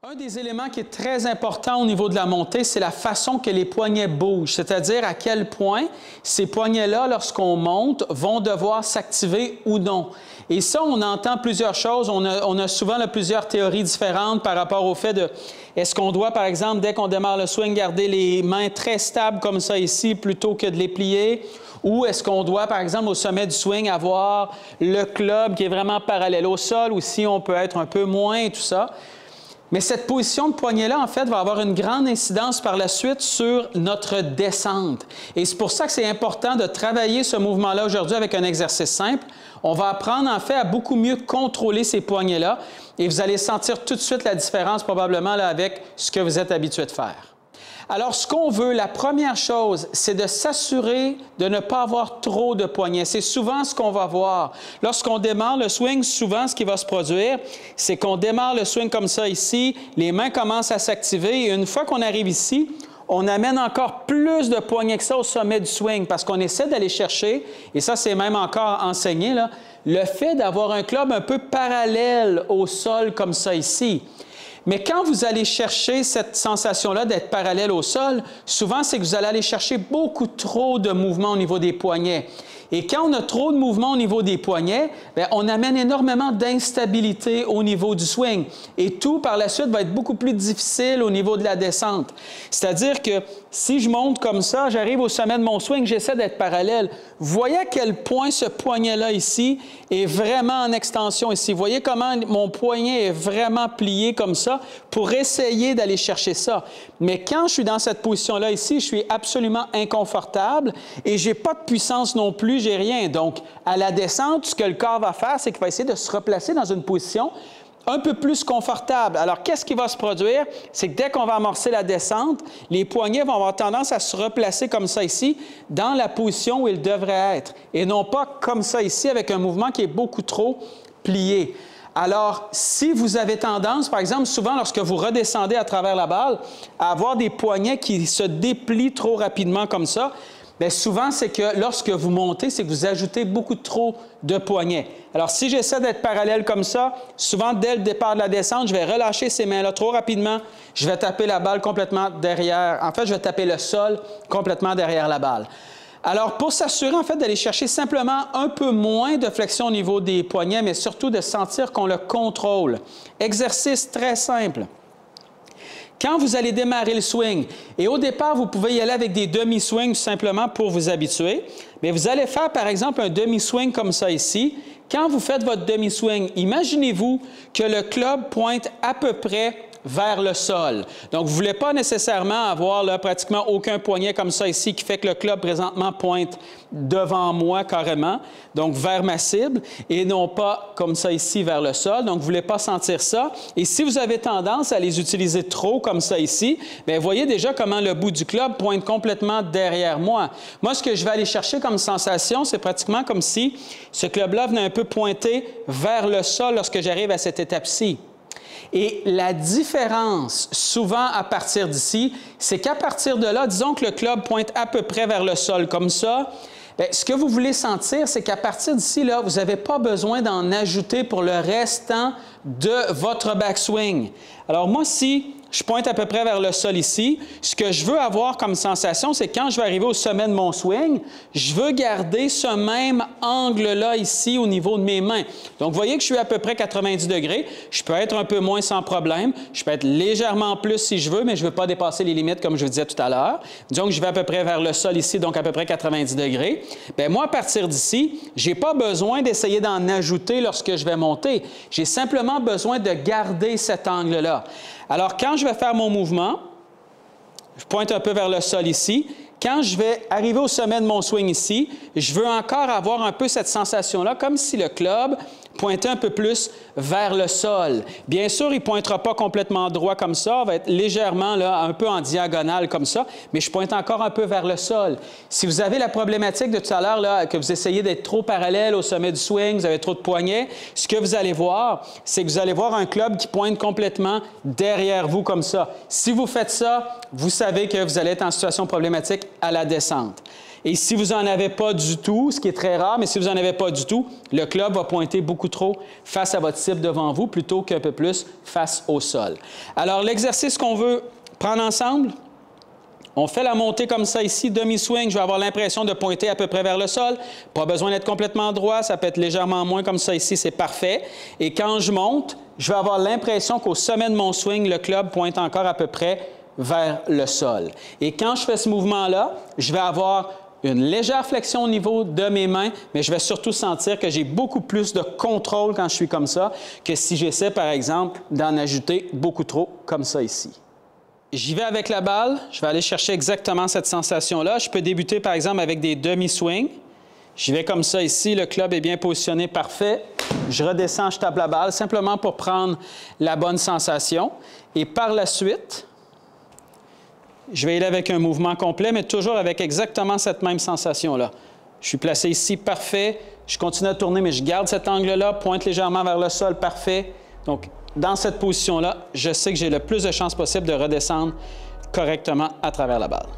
Un des éléments qui est très important au niveau de la montée, c'est la façon que les poignets bougent, c'est-à-dire à quel point ces poignets-là, lorsqu'on monte, vont devoir s'activer ou non. Et ça, on entend plusieurs choses. On a souvent plusieurs théories différentes par rapport au fait de est-ce qu'on doit, par exemple, dès qu'on démarre le swing, garder les mains très stables comme ça ici plutôt que de les plier? Ou est-ce qu'on doit, par exemple, au sommet du swing, avoir le club qui est vraiment parallèle au sol, ou si on peut être un peu moins et tout ça? Mais cette position de poignet-là, en fait, va avoir une grande incidence par la suite sur notre descente. Et c'est pour ça que c'est important de travailler ce mouvement-là aujourd'hui avec un exercice simple. On va apprendre, en fait, à beaucoup mieux contrôler ces poignets-là et vous allez sentir tout de suite la différence, probablement, là, avec ce que vous êtes habitué de faire. Alors, ce qu'on veut, la première chose, c'est de s'assurer de ne pas avoir trop de poignets. C'est souvent ce qu'on va voir. Lorsqu'on démarre le swing, souvent, ce qui va se produire, c'est qu'on démarre le swing comme ça ici, les mains commencent à s'activer et une fois qu'on arrive ici, on amène encore plus de poignets que ça au sommet du swing parce qu'on essaie d'aller chercher, et ça, c'est même encore enseigné, là, le fait d'avoir un club un peu parallèle au sol comme ça ici. Mais quand vous allez chercher cette sensation-là d'être parallèle au sol, souvent, c'est que vous allez aller chercher beaucoup trop de mouvements au niveau des poignets. Et quand on a trop de mouvements au niveau des poignets, bien, on amène énormément d'instabilité au niveau du swing. Et tout, par la suite, va être beaucoup plus difficile au niveau de la descente. C'est-à-dire que si je monte comme ça, j'arrive au sommet de mon swing, j'essaie d'être parallèle. Vous voyez à quel point ce poignet-là ici est vraiment en extension ici. Vous voyez comment mon poignet est vraiment plié comme ça pour essayer d'aller chercher ça. Mais quand je suis dans cette position-là ici, je suis absolument inconfortable et je n'ai pas de puissance non plus, j'ai rien. Donc, à la descente, ce que le corps va faire, c'est qu'il va essayer de se replacer dans une position un peu plus confortable. Alors, qu'est-ce qui va se produire? C'est que dès qu'on va amorcer la descente, les poignets vont avoir tendance à se replacer comme ça ici, dans la position où ils devraient être, et non pas comme ça ici, avec un mouvement qui est beaucoup trop plié. Alors, si vous avez tendance, par exemple, souvent lorsque vous redescendez à travers la balle, à avoir des poignets qui se déplient trop rapidement comme ça, bien, souvent, c'est que lorsque vous montez, c'est que vous ajoutez beaucoup trop de poignets. Alors, si j'essaie d'être parallèle comme ça, souvent, dès le départ de la descente, je vais relâcher ces mains-là trop rapidement. Je vais taper la balle complètement derrière. En fait, je vais taper le sol complètement derrière la balle. Alors, pour s'assurer, en fait, d'aller chercher simplement un peu moins de flexion au niveau des poignets, mais surtout de sentir qu'on le contrôle. Exercice très simple. Quand vous allez démarrer le swing, et au départ, vous pouvez y aller avec des demi-swings simplement pour vous habituer, mais vous allez faire, par exemple, un demi-swing comme ça ici. Quand vous faites votre demi-swing, imaginez-vous que le club pointe à peu près vers le sol. Donc, vous ne voulez pas nécessairement avoir là, pratiquement aucun poignet comme ça ici qui fait que le club présentement pointe devant moi carrément, donc vers ma cible, et non pas comme ça ici vers le sol. Donc, vous ne voulez pas sentir ça. Et si vous avez tendance à les utiliser trop comme ça ici, bien, voyez déjà comment le bout du club pointe complètement derrière moi. Moi, ce que je vais aller chercher comme sensation, c'est pratiquement comme si ce club-là venait un peu pointer vers le sol lorsque j'arrive à cette étape-ci. Et la différence, souvent à partir d'ici, c'est qu'à partir de là, disons que le club pointe à peu près vers le sol comme ça, bien, ce que vous voulez sentir, c'est qu'à partir d'ici, là, vous n'avez pas besoin d'en ajouter pour le restant de votre backswing. Alors moi, si je pointe à peu près vers le sol ici, ce que je veux avoir comme sensation, c'est quand je vais arriver au sommet de mon swing, je veux garder ce même angle-là ici au niveau de mes mains. Donc, vous voyez que je suis à peu près 90 degrés. Je peux être un peu moins sans problème. Je peux être légèrement plus si je veux, mais je ne veux pas dépasser les limites comme je vous disais tout à l'heure. Donc, je vais à peu près vers le sol ici, donc à peu près 90 degrés. Bien, moi, à partir d'ici, je n'ai pas besoin d'essayer d'en ajouter lorsque je vais monter. J'ai simplement besoin de garder cet angle-là. Alors, quand je vais faire mon mouvement, je pointe un peu vers le sol ici. Quand je vais arriver au sommet de mon swing ici, je veux encore avoir un peu cette sensation-là, comme si le club pointait un peu plus vers le sol. Bien sûr, il ne pointera pas complètement droit comme ça, il va être légèrement là, un peu en diagonale comme ça, mais je pointe encore un peu vers le sol. Si vous avez la problématique de tout à l'heure, que vous essayez d'être trop parallèle au sommet du swing, vous avez trop de poignets, ce que vous allez voir, c'est que vous allez voir un club qui pointe complètement derrière vous comme ça. Si vous faites ça, vous savez que vous allez être en situation problématique à la descente. Et si vous n'en avez pas du tout, ce qui est très rare, mais si vous n'en avez pas du tout, le club va pointer beaucoup trop face à votre cible devant vous plutôt qu'un peu plus face au sol. Alors, l'exercice qu'on veut prendre ensemble, on fait la montée comme ça ici, demi-swing, je vais avoir l'impression de pointer à peu près vers le sol. Pas besoin d'être complètement droit, ça peut être légèrement moins comme ça ici, c'est parfait. Et quand je monte, je vais avoir l'impression qu'au sommet de mon swing, le club pointe encore à peu près vers le sol. Et quand je fais ce mouvement-là, je vais avoir une légère flexion au niveau de mes mains, mais je vais surtout sentir que j'ai beaucoup plus de contrôle quand je suis comme ça que si j'essaie, par exemple, d'en ajouter beaucoup trop comme ça ici. J'y vais avec la balle, je vais aller chercher exactement cette sensation-là. Je peux débuter, par exemple, avec des demi-swings. J'y vais comme ça ici, le club est bien positionné, parfait. Je redescends, je tape la balle, simplement pour prendre la bonne sensation. Et par la suite, je vais y aller avec un mouvement complet, mais toujours avec exactement cette même sensation-là. Je suis placé ici, parfait. Je continue à tourner, mais je garde cet angle-là, pointe légèrement vers le sol, parfait. Donc, dans cette position-là, je sais que j'ai le plus de chances possible de redescendre correctement à travers la balle.